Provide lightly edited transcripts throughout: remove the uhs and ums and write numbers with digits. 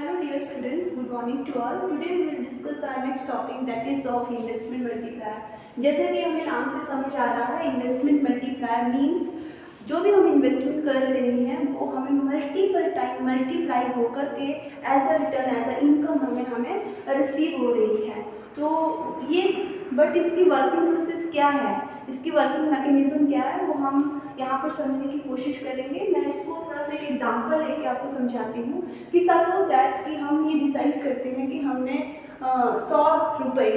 Hello dear students, good morning to all. Today we will discuss our next topic that is of investment multiplier. जैसे कि हमें नाम से समझ आ रहा है इन्वेस्टमेंट मल्टीप्लायर मीन्स जो भी हम इन्वेस्टमेंट कर रहे हैं वो हमें मल्टीपल टाइम मल्टीप्लाई होकर के as a return as a income हमें रिसीव हो रही है। तो ये बट इसकी वर्किंग प्रोसेस क्या है, इसकी वर्किंग मैकेनिज्म क्या है वो हम यहाँ पर समझने की कोशिश करेंगे। मैं इसको थोड़ा सा एक एग्जांपल लेके आपको समझाती हूँ कि सपोज दैट कि हम ये डिसाइड करते हैं कि हमने 100 रुपये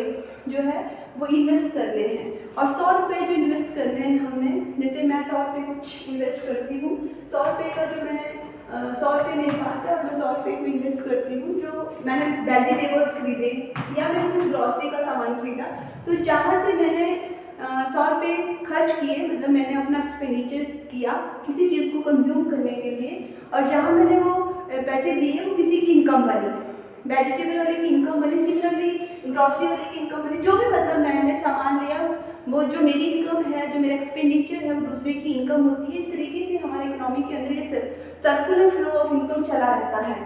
जो है वो इन्वेस्ट करने हैं और 100 रुपये जो इन्वेस्ट करने हैं हमने, जैसे मैं 100 रुपये कुछ इन्वेस्ट करती हूँ, 100 रुपये का जो मैं 100 रुपये मेरे पास है और मैं 100 रुपये को इन्वेस्ट करती हूँ जो मैंने वेजिटेबल्स खरीदे या मैंने कुछ ग्रॉसरी का सामान खरीदा। तो जहाँ से मैंने 100 रुपये खर्च किए, मतलब मैंने अपना एक्सपेंडिचर किया किसी चीज़ को कंज्यूम करने के लिए, और जहाँ मैंने वो पैसे दिए वो किसी की इनकम बनी, वेजिटेबल वाले की इनकम बनी, सिमिलरली ग्रॉसरी वाले की इनकम बनी, जो भी मतलब मैंने सामान लिया वो जो मेरी इनकम है, जो मेरा एक्सपेंडिचर है वो दूसरे की इनकम होती है। इस तरीके से हमारे इकोनॉमी के अंदर ये सर्कुलर फ्लो ऑफ इनकम चला रहता है।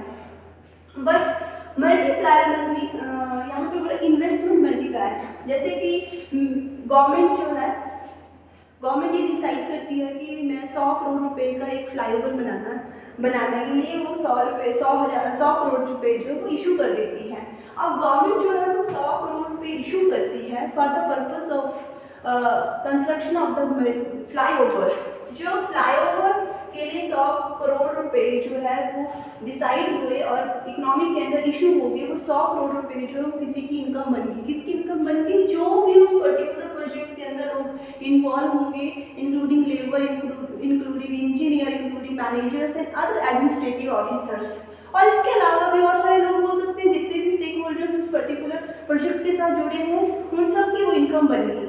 बट मल्टीप्लायर यहाँ पे बोला इन्वेस्टमेंट मल्टीप्लायर, जैसे कि गवर्नमेंट जो है, गवर्नमेंट ये डिसाइड करती है कि मैं 100 करोड़ रुपए का एक फ्लाईओवर बनाने के लिए वो 100 करोड़ रुपए जो वो इशू कर देती है। अब गवर्नमेंट जो है वो 100 करोड़ रुपए इशू करती है for the purpose of construction of the flyover. जो फ्लाईओवर के लिए 100 करोड़ रुपए जो है वो डिसाइड हुए और इकोनॉमी के अंदर इशू हो गए, वो 100 करोड़ रुपए जो किसी की इनकम बन गई। किसकी इनकम बन गई? जो भी उस पर्टिकुलर प्रोजेक्ट के अंदर लोग इन्वॉल्व होंगे, including labour, including engineer, including managers and other administrative officers. और इसके अलावा भी और सारे लोग हो सकते हैं, जितने भी स्टेक होल्डर्स उस पर्टिकुलर प्रोजेक्ट के साथ जुड़े हैं उन सब की वो इनकम बन गई।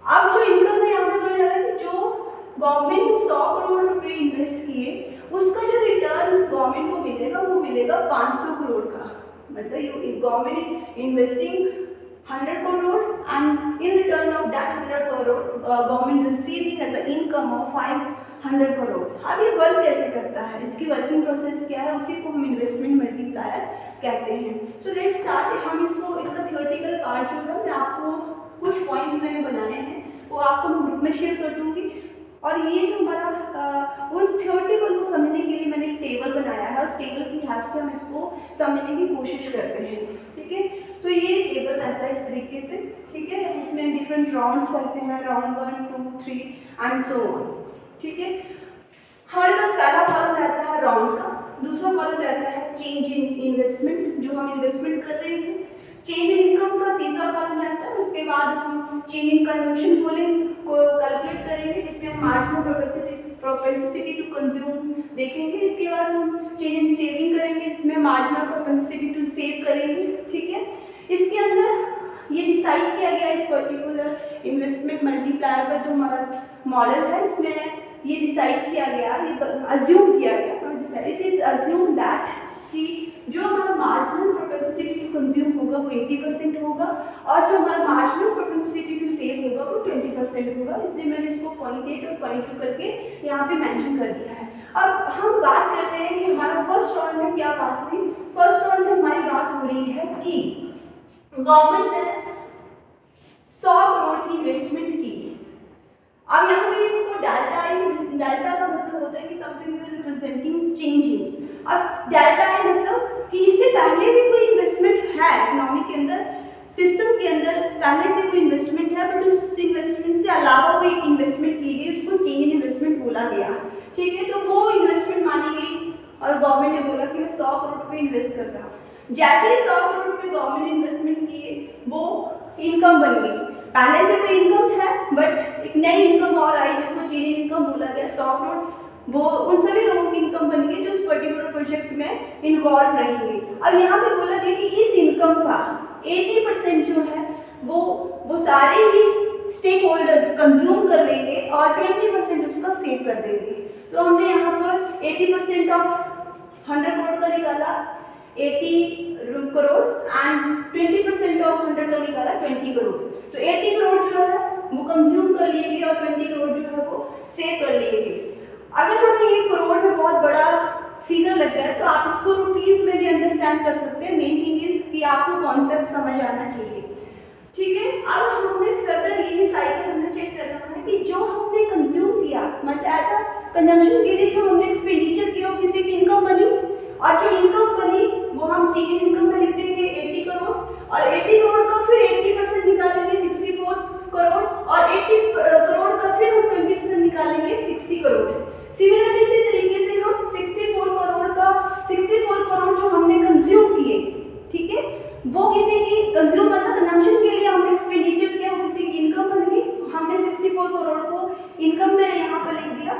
अब जो इनकम है यहाँ पे बोला जा रहा है कि जो गवर्नमेंट ने 100 करोड़ रुपए इन्वेस्ट किए उसका जो रिटर्न गवर्नमेंट को मिलेगा वो मिलेगा 500 करोड़ का। मतलब government investing 100 crore and in return of that 100 crore government receiving as a income of 500 crore. अब ये वर्क कैसे करता है, इसकी वर्किंग प्रोसेस क्या है, उसी को हम इन्वेस्टमेंट मल्टीप्लायर कहते हैं। So let's start. हम इसका थियोरेटिकल पार्ट जो है मैं आपको कुछ पॉइंट्स मैंने बनाए हैं वो आपको मैं ग्रुप में शेयर कर दूंगी, और ये जो हमारा उस थियोरेटिकल को समझने के लिए मैंने एक टेबल बनाया है, उस टेबल की हेल्प से हम इसको समझने की कोशिश करते हैं। ठीक है, तो ये टेबल रहता है इस तरीके से। ठीक है, इसमें डिफरेंट राउंड्स रहते हैं, राउंड 1, 2, 3 एंड सो ऑन। ठीक है, हमारे पास पहला कॉलम रहता है राउंड का, दूसरा कॉलम रहता है चेंज इन इन्वेस्टमेंट, जो हम इन्वेस्टमेंट कर रहे हैं, चेंज इन इनकम का तीसरा कॉलम रहता है। उसके बाद हम चेंज इन कंजम्पशन को कैलकुलेट करेंगे, जिसमें हम मार्जिनल प्रोपेंसिटी टू कंज्यूम देखेंगे। इसके बाद हम चेंज इन सेविंग करेंगे, जिसमें मार्जिनल प्रोपेंसिटी टू सेव करेंगे। ठीक है, इसके अंदर ये डिसाइड किया गया इस पर्टिकुलर इन्वेस्टमेंट मल्टीप्लायर का जो हमारा मॉडल है, इसमें ये डिसाइड किया गया, ये अज्यूम किया गया और decide it is assume that कि जो हमारा मार्जिनल प्रोपेंसिटी टू कंज्यूम होगा वो 80% होगा और जो हमारा मार्जिनल प्रोपेंसिटी टू सेव होगा वो 20% होगा। इसलिए मैंने इसको 0.8 और 0.2 करके यहाँ पे मेंशन कर दिया है। अब हम बात करते हैं कि हमारा फर्स्ट राउंड में क्या बात हुई। फर्स्ट राउंड में हमारी बात हो रही है कि गवर्नमेंट ने 100 करोड़ की इन्वेस्टमेंट की। अब यहाँ पे इसको डेल्टा का मतलब होता है कि something you representing change in. अब डेल्टा है मतलब कि इससे पहले भी कोई इन्वेस्टमेंट है इकोनॉमी के अंदर, सिस्टम के अंदर पहले से कोई इन्वेस्टमेंट है, बट उस इन्वेस्टमेंट से अलावा कोई इन्वेस्टमेंट की गई, उसको चेंज इन इन्वेस्टमेंट बोला गया। ठीक है, तो वो इन्वेस्टमेंट मानी गई और गवर्नमेंट ने बोला कि मैं 100 करोड़ रुपये इन्वेस्ट कर रहा हूँ। जैसे ही 100 करोड़ रुपये गवर्नमेंट ने इन्वेस्टमेंट किए वो इनकम बन गई। पहले से कोई इनकम है बट एक नई इनकम और आई जिसको चेंज इन इनकम बोला गया। 100 करोड़ वो उन सभी लोगों की इनकम बन गई जो उस पर्टिकुलर प्रोजेक्ट में इन्वॉल्व रहेंगे। अब यहाँ पे बोला गया कि इस इनकम का 80% जो है वो सारे ही स्टेक होल्डर्स कंज्यूम कर लेंगे और 20% उसका सेव कर देंगे। तो हमने यहाँ पर 80% ऑफ 100 करोड़ का निकाला 80 करोड़ एंड 20% ऑफ 100 का निकाला 20 करोड़। तो 80 करोड़ जो है वो कंज्यूम कर लिए गए और 20 करोड़ जो है वो सेव कर लिए गए। अगर हमें ये करोड़ में बहुत बड़ा फिगर लग रहा है तो आप इसको रुपीस में भी अंडरस्टैंड कर सकते हैं। मेन थिंग इज कि आपको कॉन्सेप्ट समझ आना चाहिए, ठीक है। अब हमने फर्दर यही साइकिल हमने चेक करना है कि जो हमने कंज्यूम किया, मतलब एज अ कंजम्पशन के लिए जो हमने एक्सपेंडिचर किया वो किसी की इनकम बनी, और जो इनकम बनी वो हम चेंज इन इनकम में लिख देंगे 80 करोड़, और 80 करोड़ का फिर 80% निकालेंगे 64 करोड़, और 80 करोड़ का फिर हम 20% निकालेंगे 60 करोड़। सिमिलरली इसी तरीके से हम 64 करोड़ जो हमने कंज्यूम किए, ठीक है, वो किसी की कंज्यूम मतलब कंजम्पशन के लिए हमने एक्सपेंडिचर किया, वो किसी की इनकम बन गई। हमने 64 करोड़ को इनकम में यहाँ पर लिख दिया,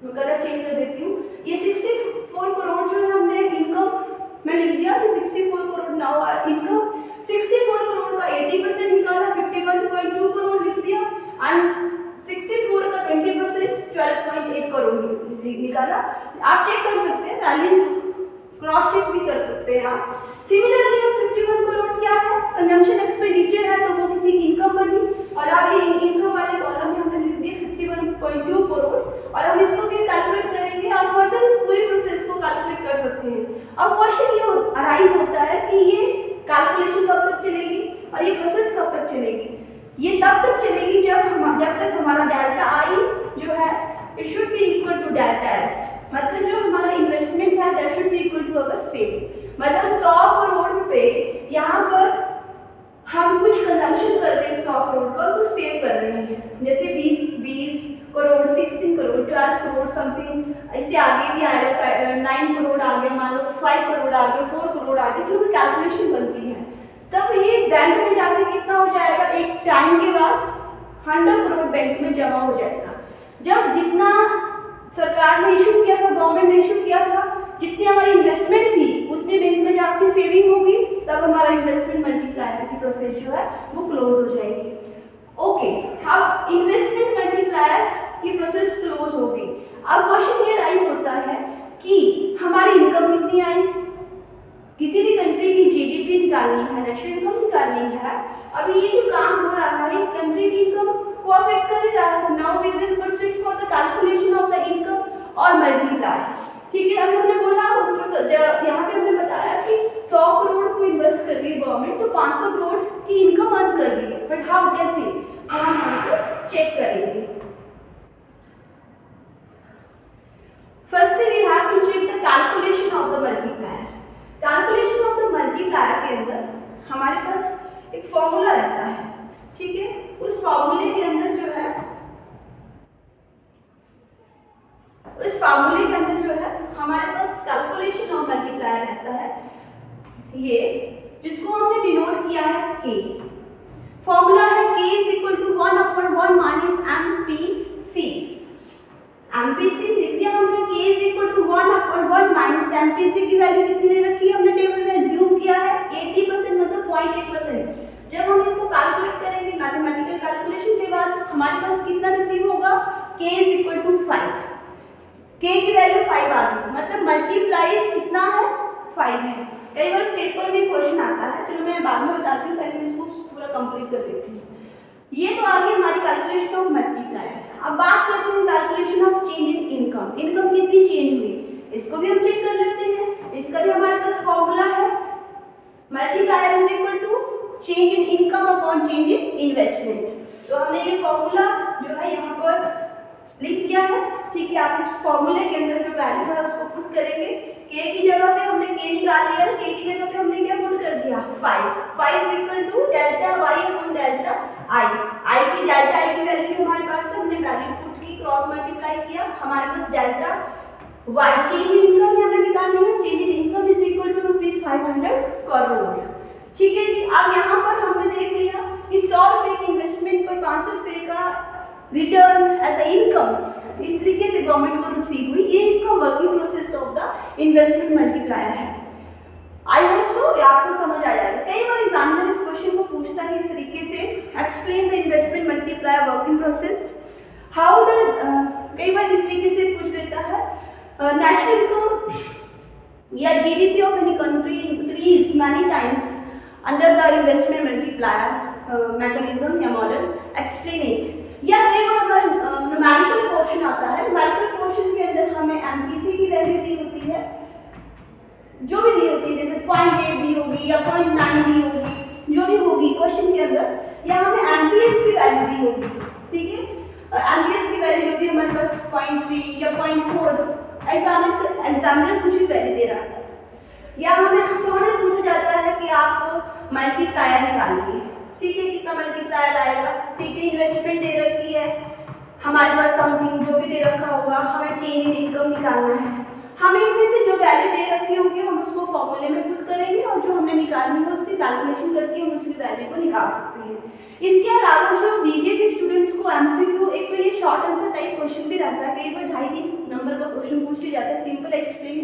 मैं कलर चेंज कर देती हूँ। ये 64 करोड़ जो है हमने इनकम में लिख दिया कि 64 crore now our income. 64 crore का 80% निकाला 51.2 करोड़ लिख दिया, एंड 64 का 20% 12.8 करोड़ निकाला। आप चेक कर सकते हैं, वैल्यूज क्रॉस चेक भी कर सकते हैं आप। सिमिलरली अब 51 करोड़ क्या है, कंजम्पशन एक्सपेंडिचर है, तो वो किसी की इनकम बनी, और अब ये इनकम वाले कॉलम में हमने लिख दिया 51.2 करोड़, और हम इसको भी कैलकुलेट करेंगे। आप फर्दर इस पूरी प्रोसेस को कैलकुलेट कर सकते हैं। अब क्वेश्चन ये अराइज होता है कि ये कैलकुलेशन कब तक चलेगी और ये प्रोसेस कब तक चलेगी। ये तब तक चलेगी जब तक हमारा डेल्टा आई जो है it should be equal to delta S, मतलब जो हमारा इन्वेस्टमेंट है that should be equal to our save. मतलब 100 करोड़ रुपए यहाँ पर हम कुछ कंजम्पशन कर रहे हैं 100 करोड़ का, और कुछ सेव कर रहे हैं, जैसे 20 करोड़, 16 करोड़, 12 करोड़ समथिंग, इससे आगे भी आएगा, 9 करोड़ आ गया, मान लो 5 करोड़ आ गया, 4 करोड़ आ गया, जो भी कैलकुलेशन बनती है, तब ये बैंक में जाके कितना हो जाएगा, एक टाइम के बाद 100 करोड़ बैंक में जमा हो जाएगा। जब जितना सरकार ने इशू किया था, गवर्नमेंट ने इशू किया था, जितनी हमारी इन्वेस्टमेंट थी उतनी बैंक में जाके सेविंग होगी, तब हमारा इन्वेस्टमेंट मल्टीप्लायर की प्रोसेस जो है वो क्लोज हो जाएगी। ओके, अब इन्वेस्टमेंट मल्टीप्लायर की प्रोसेस क्लोज हो गई। अब क्वेश्चन ये राइज होता है कि हमारी इनकम कितनी आई, किसी भी कंट्री की जीडीपी निकालनी है, नेशनल इनकम निकालनी है। अभी ये जो काम हो रहा है कंट्री की इनकम को अफेक्ट कर रहा है। Now we will proceed for the calculation of the income और मल्टीप्लाई, ठीक है। अभी हमने बोला यहाँ पे हमने बताया कि 100 करोड़ को इन्वेस्ट कर रही है गवर्नमेंट, तो 500 करोड़ की इनकम अर्न कर रही है, बट हाउ, कैसे, हम यहाँ पे चेक करेंगे। Firstly we have to check the calculation of the multiplier. Calculation of the multiplier के अंदर हमारे पास एक फॉर्मूला रहता है, ठीक है। उस फॉर्मूले के अंदर जो है हमारे पास कैलकुलेशन ऑफ मल्टीप्लायर रहता है, ये जिसको हमने डिनोट किया है K। फॉर्मूला है K is equal to 1/1 minus MPC। MPC लिख दिया हमने, K is equal to 1/1 minus MPC की वैल्यू कितनी ले रखी है हमने टेबल में अज्यूम किया है 80%, मतलब 0.8%। जब हम इसको कैलकुलेट करेंगे मैथमेटिकल कैलकुलेशन के बाद हमारे पास कितना रिसीव होगा, K is equal to 5। K की वैल्यू 5 आ गई, मतलब मल्टीप्लाई कितना है, 5 है। कई बार पेपर में क्वेश्चन आता है, चलो मैं बाद में बताती हूँ, पहले मैं इसको पूरा कंप्लीट कर देती हूँ। ये तो आ गई हमारी कैलकुलेशन ऑफ मल्टीप्लायर। अब बात करते हैं calculation of change in income. Income कितनी चेंज हुई, इसको भी हम चेक कर लेते हैं। इसका भी हमारे पास फॉर्मूला है, multiplier is equal to change in income upon change in investment. तो हमने ये फॉर्मूला जो है यहाँ पर लिख दिया है, ठीक है। आप इस फॉर्मूले के अंदर जो वैल्यू है उसको पुट करेंगे। K की जगह पे हमने K निकाल लिया, K की जगह पे हमने क्या पुट कर दिया, 5 is equal to delta y upon delta i की डेल्टा i की वैल्यू भी हमारे पास है, हमने वैल्यू पुट की, क्रॉस मल्टीप्लाई किया, हमारे पास delta y change in income हमने निकालनी है, change in income is equal to ₹500 crore, ठीक है जी। अब यहाँ पर हमने देख लिया कि 100 रुपए की इन्वेस्टमेंट पर 500 रुपए का रिटर्न एज ए इनकम इस तरीके से गवर्नमेंट को रिसीव हुई। ये इसका working process of the investment multiplier है। आई होप सो आपको समझ आ जाएगा। कई बार एग्जामिनर इस क्वेश्चन को पूछता है इस तरीके से, explain the investment multiplier working process, how the, कई बार इस तरीके से पूछ लेता है, नेशनल इनकम या GDP of any country increase many times under the investment multiplier mechanism या मॉडल, एक्सप्लेन इट। या कई बार अगर न्यूमेरिकल पोर्शन आता है, न्यूमेरिकल पोर्शन के अंदर हमें एमपीसी की वैल्यू दी होती है, जो भी दी होती है, जैसे 0.8 दी होगी या 0.9 दी होगी, जो भी होगी क्वेश्चन के अंदर, या हमें एमपीएस की वैल्यू दी होगी, ठीक है। एमपीएस की वैल्यू होगी हमारे पास 0.3 या 0.4, एग्जामिनर कुछ भी वैल्यू दे रहा है, या हमें पूछा जाता है कि आप मल्टीप्लायर निकालिए, ठीक है, कितना मल्टीप्लायर आएगा, ठीक है, इन्वेस्टमेंट दे रखी है, हमारे पास समथिंग जो भी दे रखा होगा, हमें चेंज इन इनकम निकालना है, हमें इनमें से जो वैल्यू दे रखी होगी हम उसको फॉर्मूले में पुट करेंगे और जो हमने निकालनी है उसकी कैलकुलेशन करके हम उसकी वैल्यू को निकाल सकते हैं। इसके अलावा जो बीबीए के स्टूडेंट्स को एमसीक्यू, एक तो ये शॉर्ट आंसर टाइप क्वेश्चन भी रहता है, कई बार 2.5-3 नंबर का क्वेश्चन पूछ लिया जाता है, सिंपल एक्सप्लेन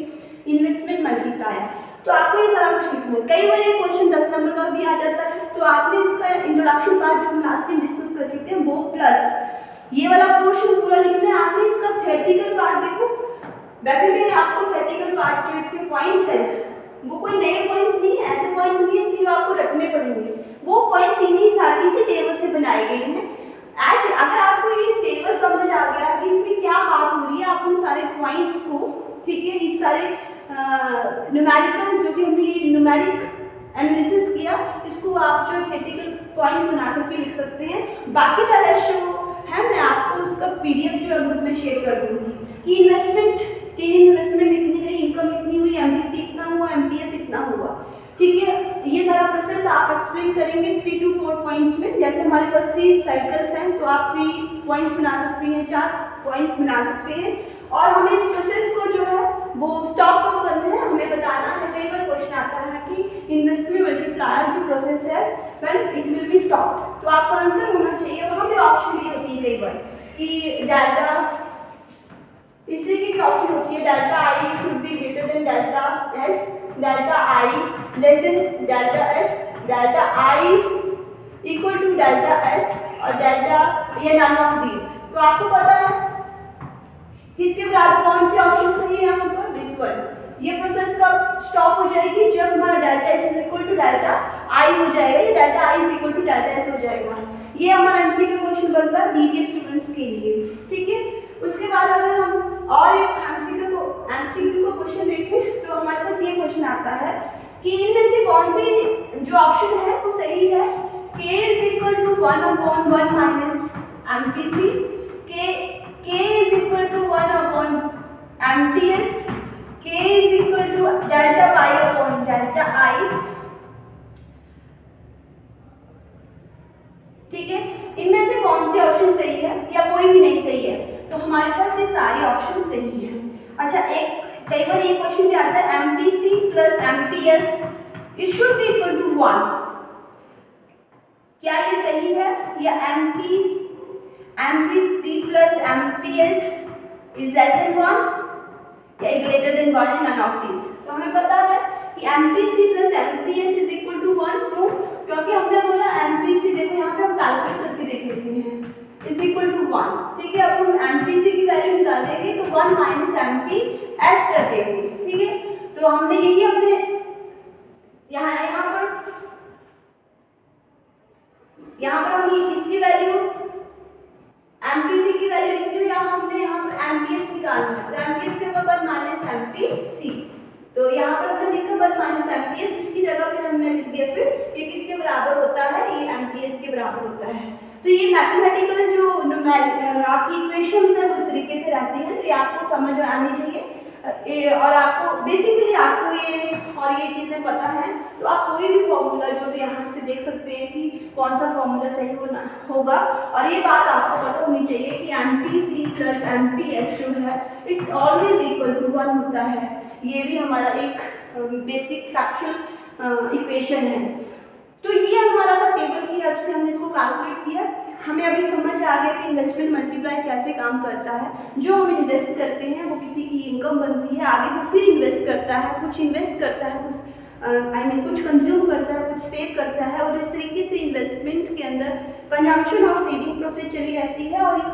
इन्वेस्टमेंट मल्टीप्लायर, तो आपको ये सारा कुछ लिखना है। कई बार ये क्वेश्चन 10 नंबर का भी आ जाता है, तो आपने इसका इंट्रोडक्शन पार्ट जो हम लास्ट में डिस्कस कर चुके हैं वो प्लस ये वाला पोर्शन पूरा लिखना है आपने। इसका थ्योरेटिकल पार्ट देखो, वैसे भी आपको थ्योरेटिकल पार्ट जो इसके पॉइंट्स हैं वो कोई नए पॉइंट्स नहीं है, ऐसे पॉइंट्स नहीं है कि जो आपको रटने पड़ेंगे, वो पॉइंट्स इसी टेबल से बनाए गए हैं। ऐसे अगर आपको ये टेबल समझ आ गया कि इसमें क्या बात हो रही है, आप उन सारे पॉइंट्स को, ठीक है, इन सारे न्यूमेरिकल जो भी हमने ये न्यूमेरिक एनालिसिस किया, इसको आप जो थ्योरेटिकल पॉइंट्स बना करके लिख सकते हैं। बाकी का रेशो है मैं आपको उसका पीडीएफ जो है ग्रुप में शेयर कर दूंगी कि इन्वेस्टमेंट, चेंज इन्वेस्टमेंट इतनी गई, इनकम इतनी हुई, एमपीसी इतना हुआ, एमपीएस इतना हुआ, ठीक है। ये सारा प्रोसेस आप एक्सप्लेन करेंगे 3 to 4 पॉइंट्स में। जैसे हमारे पास 3 साइकिल्स हैं तो आप 3 पॉइंट्स बना सकते हैं, 4 पॉइंट बना सकते हैं, और हमें इस प्रोसेस को जो है वो स्टॉप कब करना है हमें बताना है। कई बार क्वेश्चन आता है कि इन्वेस्टमेंट मल्टीप्लायर जो प्रोसेस है when it will be stopped, तो आपका आंसर होना चाहिए, वहाँ पे ऑप्शन दी होती है कई बार कि डेल्टा, इसलिए की ऑप्शन होती है delta I should be greater than delta S, delta I less than delta S, delta I equal to delta S, और डेल्टा ये नन ऑफ दीज। तो आपको पता है किसके बराबर कौन से ऑप्शन सही है यहाँ पर, दिस वन। ये प्रोसेस कब स्टॉप हो जाएगी, जब हमारा delta S is equal to delta I हो जाएगा, ये delta I is equal to delta S हो जाएगा। ये हमारा एमसीक्यू क्वेश्चन बनता है बीबीए स्टूडेंट्स के लिए, ठीक है। उसके बाद अगर हम और एक एमसीक्यू को क्वेश्चन देखें तो हमारे पास ये क्वेश्चन आता है कि इनमें से कौन सी जो ऑप्शन है वो सही है, k is equal to 1/1 minus MPC, k is equal to 1/, MPS, k is equal to delta Y upon delta I, ठीक है। इनमें से कौन सी ऑप्शन सही है या कोई भी नहीं सही है, तो हमारे पास ये सारे ऑप्शन सही है। अच्छा, एक कई बार ये क्वेश्चन भी आता है MPC plus MPS it should be equal to 1, क्या ये सही है, या MPC plus MPS is less than 1 या greater than 1 in none of these. तो हमें पता है कि MPC plus MPS is equal to 1, क्यों, क्योंकि हमने बोला एमपीसी, देखो यहाँ पे हम कैलकुलेट करके देख लेते हैं, इज इक्वल टू 1, ठीक है। अब हम एमपीसी की वैल्यू निकाल देंगे तो 1 माइनस एमपी एस कर देंगे, ठीक है। तो हमने यही अपने यहाँ पर हम इसकी वैल्यू एमपीसी की वैल्यू लिख ली, या हमने यहाँ पर एमपीएस निकालना है, तो एमपीएस के ऊपर 1 माइनस एमपीसी, तो यहाँ पर हमने लिखा 1 माइनस एमपीएस, जिसकी जगह फिर हमने लिख दिया फिर ये किसके बराबर होता है, ये एमपीएस के बराबर होता है। तो ये मैथमेटिकल जो आपकी इक्वेशंस है उस तरीके से रहती हैं, तो ये आपको समझ आनी चाहिए, और आपको बेसिकली आपको ये और ये चीज़ें पता हैं, तो आप कोई भी फॉर्मूला जो भी यहाँ से देख सकते हैं कि कौन सा फॉर्मूला सही होगा, और ये बात आपको पता होनी चाहिए कि एमपीसी प्लस एमपीएस जो है इट ऑलवेज इक्वल टू 1 होता है। ये भी हमारा एक बेसिक फैक्चुअल इक्वेशन है। तो ये हमारा था, टेबल की हेल्प से हमने इसको कैलकुलेट किया। हमें अभी समझ आ गया कि इन्वेस्टमेंट मल्टीप्लाई कैसे काम करता है। जो हम इन्वेस्ट करते हैं वो किसी की इनकम बनती है, आगे वो फिर इन्वेस्ट करता है, कुछ इन्वेस्ट करता है, कुछ कुछ कंज्यूम करता है, कुछ सेव करता है, और इस तरीके से इन्वेस्टमेंट के अंदर कंजम्पशन और सेविंग प्रोसेस चली रहती है, और ये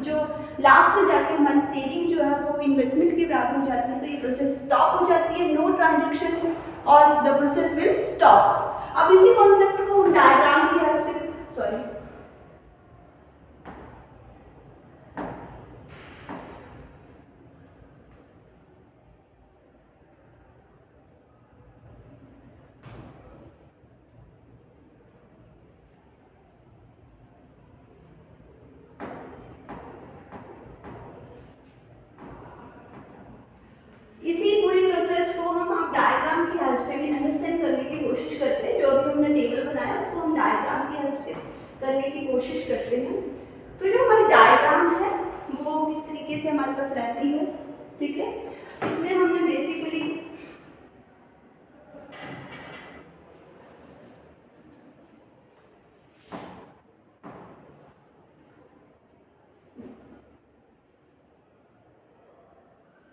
जो लास्ट में जाके हमारी सेविंग जो है वो इन्वेस्टमेंट के बराबर हो जाती है, तो ये प्रोसेस स्टॉप हो जाती है, नो ट्रांजेक्शन और द प्रोसेस विल स्टॉप। अब इसी कॉन्सेप्ट को डायग्राम की हेल्प से कोशिश करते हैं, जो भी हमने टेबल बनाया उसको हम डायग्राम की हेल्प से करने की कोशिश करते हैं। तो जो हमारी डायग्राम है वो किस तरीके से हमारे पास रहती है, ठीक है। इसमें हमने बेसिकली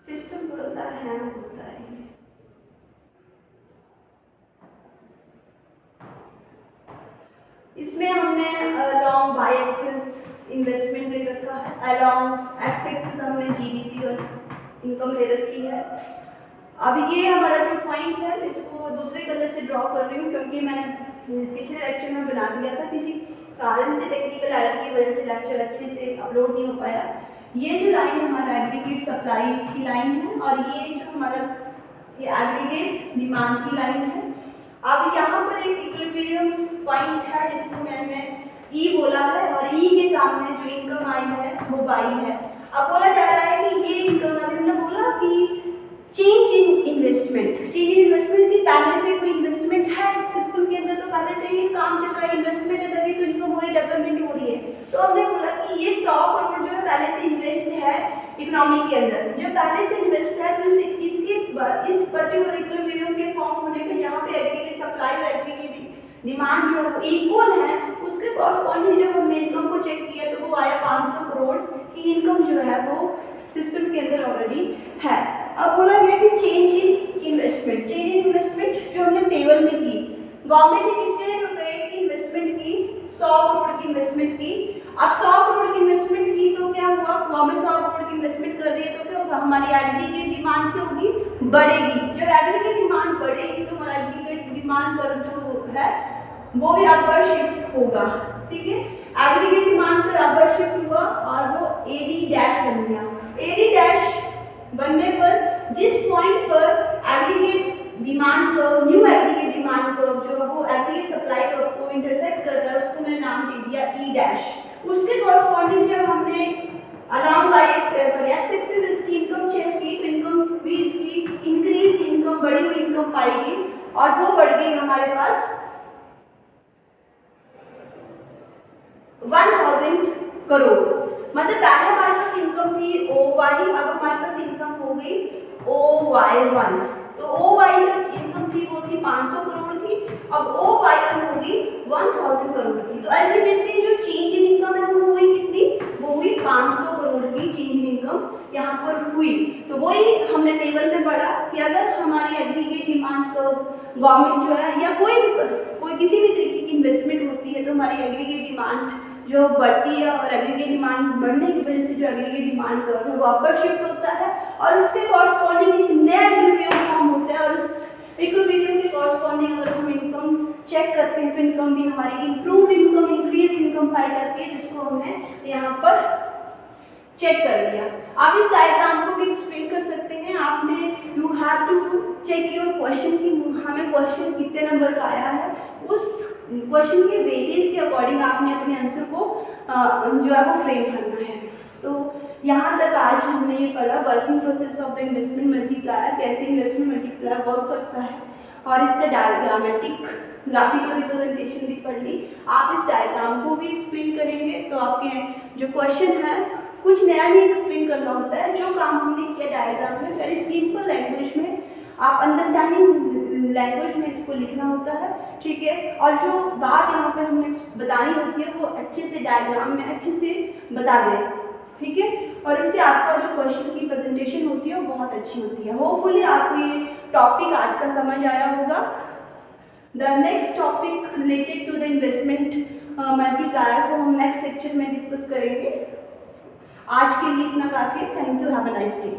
सिस्टम थोड़ा सा हैंग होता है। इसमें हमने अलॉन्ग वाई एक्सिस इन्वेस्टमेंट ले रखा है, अलॉन्ग एक्स एक्सिस हमने जीडीपी और इनकम ले रखी है। अब ये हमारा जो पॉइंट है इसको दूसरे कलर से ड्रॉ कर रही हूँ क्योंकि मैंने पिछले लेक्चर में बना दिया था, किसी कारण से टेक्निकल एरर की वजह से लेक्चर अच्छे से अपलोड नहीं हो पाया। ये जो लाइन हमारा एग्रीगेट सप्लाई की लाइन है और ये जो हमारा ये एग्रीगेट डिमांड की लाइन है। अब यहाँ पर एक इक्विलिब्रियम पॉइंट है जिसको मैंने ई बोला है और ई के सामने जो इनकम आई है वो बाई है। अब बोला जा रहा है कि ये इनकम, अभी हमने बोला कि change in investment, change in investment की पहले से कोई इन्वेस्टमेंट है सिस्टम के अंदर, तो पहले से ही काम चल रहा है, इन्वेस्टमेंट है तभी तो इनकम हो रही, डेवलपमेंट हो रही है। तो हमने बोला कि ये 100 करोड़ जो है पहले से इन्वेस्ट है इकोनॉमी के अंदर, जो पहले से इन्वेस्ट है तो इसके इस पर्टिकुलर इक्विलिब्रियम के फॉर्म होने पे जहाँ पे एग्रीगेट सप्लाई और एग्रीगेट डिमांड जो है वो इक्वल है, उसके कॉरस्पॉन्डिंग जब हमने इनकम को चेक किया तो वो आया 500 करोड़ की इनकम जो है वो सिस्टम के अंदर ऑलरेडी है। अब बोला गया कि change in investment, change in investment जो हमने टेबल में की, गवर्नमेंट ने कितने रुपए की इन्वेस्टमेंट की, 100 करोड़ की इन्वेस्टमेंट की। अब 100 करोड़ की इन्वेस्टमेंट की तो क्या हुआ, गवर्नमेंट 100 करोड़ की इन्वेस्टमेंट कर रही है तो क्या होगा, हमारी एग्रीगेट डिमांड क्या होगी, बढ़ेगी। जब एग्रीगेट डिमांड बढ़ेगी तो हमारा एग्रीगेट डिमांड पर जो है वो भी अपर शिफ्ट होगा, ठीक है। एग्रीगेट डिमांड पर अपर शिफ्ट हुआ और वो एडी डैश बन गया। एडी डैश बनने पर जिस पॉइंट पर aggregate demand curve, new aggregate demand curve जो वो एग्रीगेट सप्लाई कर्व को इंटरसेक्ट कर रहा है उसको मैंने नाम दे दिया ई डैश। उसके कॉरस्पॉन्डिंग जब हमने अलॉन्ग वाई एक्स एक्सिस इसकी इनकम चेक की तो इनकम भी इसकी इंक्रीज इनकम, बढ़ी हुई इनकम पाएगी और वो बढ़ गई हमारे पास 1000 करोड़। मतलब पहले हमारे पास इनकम थी OY, अब हमारे पास इनकम हो गई OY1। तो OY इनकम थी वो थी 500 करोड़ की, अब OY1 होगी 1000 करोड़ की। तो अल्टीमेटली जो चेंज इन इनकम है वो हुई कितनी, वो हुई 500 करोड़ की चेंज इन इनकम यहाँ पर हुई। तो वही हमने टेबल में पढ़ा कि अगर हमारी एग्रीगेट डिमांड गवर्नमेंट जो है या कोई किसी भी तरीके की इन्वेस्टमेंट होती है तो हमारी एग्रीगेट डिमांड जो बढ़ती है और एग्रीगेट डिमांड बढ़ने की वजह से जो एग्रीगेट डिमांड कर्व है वो अपर शिफ्ट होता है और उसके कॉरस्पॉन्डिंग एक नया इक्विलिब्रियम फॉर्म होता है और उस इक्विलिब्रियम के कॉरस्पॉन्डिंग अगर हम इनकम चेक करते हैं तो इनकम भी हमारी इम्प्रूव्ड इनकम, इंक्रीज इनकम पाई जाती है, जिसको हमने यहाँ पर चेक कर लिया। आप इस डायग्राम को भी एक्सप्लेन कर सकते हैं। आपने you have to check your question कि हमें क्वेश्चन कितने नंबर का आया है, उस क्वेश्चन के वेटेज के अकॉर्डिंग आपने अपने आंसर को जो है वो फ्रेम करना है। तो यहाँ तक आज हमने ये पढ़ा working process of the investment multiplier, कैसे इन्वेस्टमेंट मल्टीप्लायर वर्क करता है और इसका डायग्रामेटिक ग्राफिकल रिप्रेजेंटेशन भी पढ़ ली। आप इस डायग्राम को भी एक्सप्लेन करेंगे तो आपके जो क्वेश्चन है कुछ नया नहीं एक्सप्लेन करना होता है, जो काम हमने किया डायग्राम में वेरी सिंपल लैंग्वेज में, आप अंडरस्टैंडिंग लैंग्वेज में इसको लिखना होता है, ठीक है। और जो बात यहाँ पे हमने बतानी होती है वो अच्छे से डायग्राम में अच्छे से बता दें, ठीक है। और इससे आपका जो क्वेश्चन की प्रेजेंटेशन होती है वो बहुत अच्छी होती है। होपफुली आपको ये टॉपिक आज का समझ आया होगा। The next topic related to the investment multiplier को हम नेक्स्ट लेक्चर में डिस्कस करेंगे। आज के लिए इतना काफ़ी है। Thank you, have a nice day.